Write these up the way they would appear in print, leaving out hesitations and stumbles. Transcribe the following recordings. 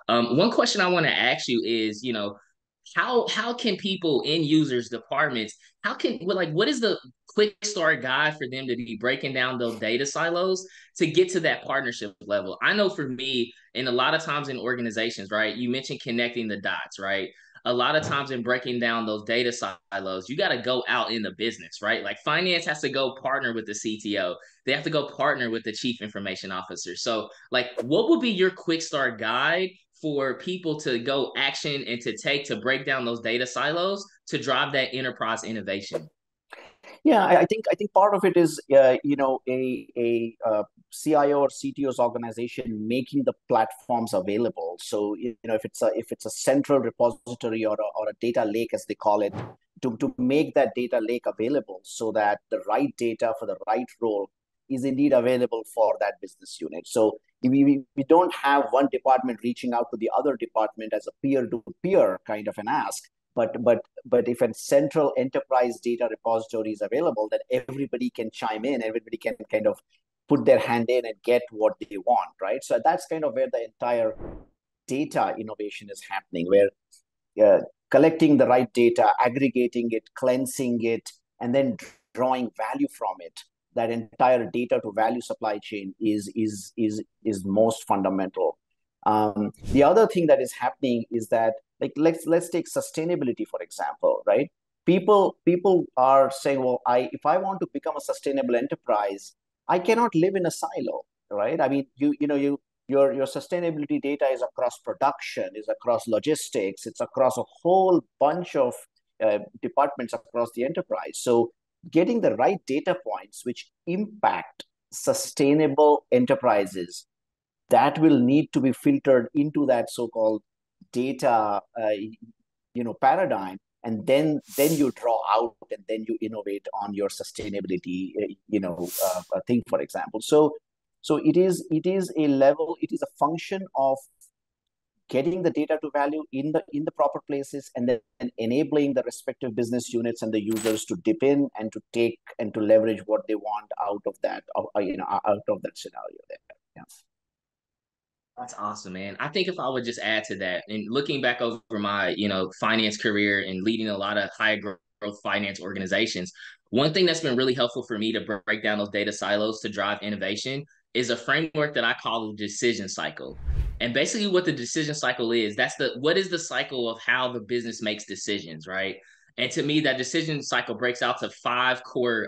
One question I want to ask you is, how can people, end users, departments, how can like what is the quick start guide for them to be breaking down those data silos to get to that partnership level? I know for me, and a lot of times in organizations, right? You mentioned connecting the dots, right? A lot of times in breaking down those data silos, you got to go out in the business, right? Like finance has to go partner with the CTO. They have to go partner with the chief information officer. So, like, what would be your quick start guide for people to go action and to take to break down those data silos to drive that enterprise innovation? Yeah, I think part of it is a CIO or CTO's organization making the platforms available. So if it's a central repository or a data lake as they call it, to make that data lake available so that the right data for the right role is indeed available for that business unit. So we don't have one department reaching out to the other department as a peer to peer kind of an ask, but if a central enterprise data repository is available, then everybody can chime in, everybody can kind of put their hand in and get what they want, right? So that's kind of where the entire data innovation is happening, where collecting the right data, aggregating it, cleansing it, and then drawing value from it. That entire data to value supply chain is most fundamental. The other thing that is happening is that, like, let's take sustainability for example, right? People are saying, well, I if I want to become a sustainable enterprise, I cannot live in a silo, right? I mean, your sustainability data is across production, is across logistics, it's across a whole bunch of departments across the enterprise. So getting the right data points which impact sustainable enterprises, that will need to be filtered into that so-called data paradigm, and then you draw out and then you innovate on your sustainability thing, for example. So it is a level, it is a function of getting the data to value in the proper places, and then enabling the respective business units and the users to dip in and to take and to leverage what they want out of that out of that scenario there. Yes. That's awesome, man. I think if I would just add to that, and looking back over my, finance career and leading a lot of high growth finance organizations, one thing that's been really helpful for me to break down those data silos to drive innovation is a framework that I call the decision cycle. And basically what the decision cycle is, that's the what is the cycle of how the business makes decisions, right? And to me, that decision cycle breaks out to five core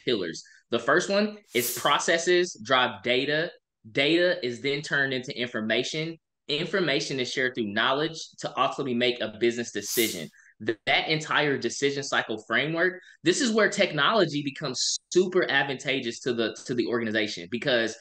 pillars. The first one is processes drive data. Data is then turned into information. Information is shared through knowledge to ultimately make a business decision. That entire decision cycle framework, this is where technology becomes super advantageous to the organization, because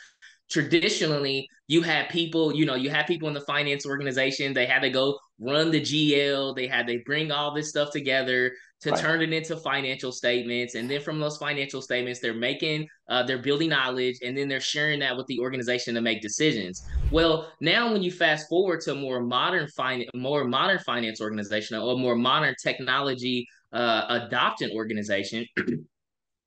traditionally you had people in the finance organization, they had to go run the GL, they had to bring all this stuff together to Right. turn it into financial statements, and then from those financial statements they're building knowledge, and then they're sharing that with the organization to make decisions. Well, now when you fast forward to a more modern finance organization, or more modern technology adopting organization,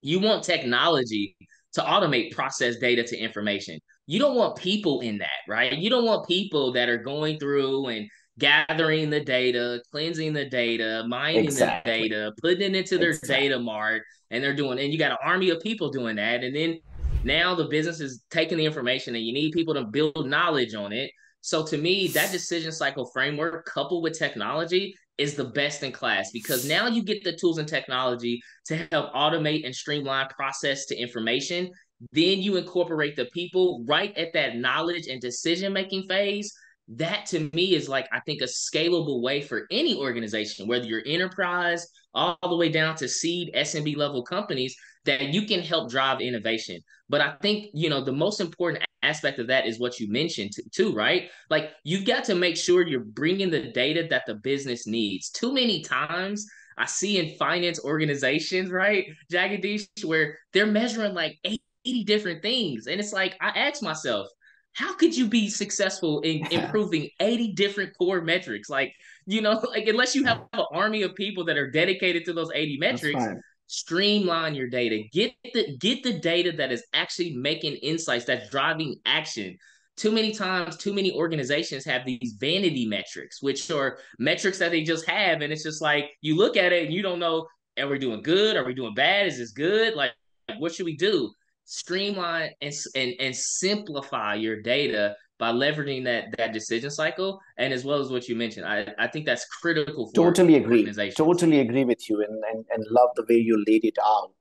you want technology to automate process data to information. You don't want people in that, right? You don't want people that are going through and gathering the data, cleansing the data, mining the Exactly. data, putting it into their data Exactly. mart, and you got an army of people doing that. And then now the business is taking the information and you need people to build knowledge on it. So to me, that decision cycle framework coupled with technology is the best in class, because now you get the tools and technology to help automate and streamline process to information. Then you incorporate the people right at that knowledge and decision making phase. That to me is, like, I think, a scalable way for any organization, whether you're enterprise all the way down to seed SMB level companies, that you can help drive innovation. But I think, the most important aspect of that is what you mentioned too, right? Like, you've got to make sure you're bringing the data that the business needs. Too many times I see in finance organizations, right, Jagadish, where they're measuring like 80 different things. And it's like, I ask myself, how could you be successful in improving 80 different core metrics? Like, like, unless you have an army of people that are dedicated to those 80 That's metrics, right. streamline your data. Get the data that is actually making insights, that's driving action. too many times, too many organizations have these vanity metrics, which are metrics that they just have. And it's just like, you look at it and you don't know, are we doing good? Are we doing bad? Is this good? Like, what should we do? Streamline and simplify your data by leveraging that decision cycle. And as well as what you mentioned, I think that's critical for Totally agree. organizations. Totally agree with you, and love the way you laid it out.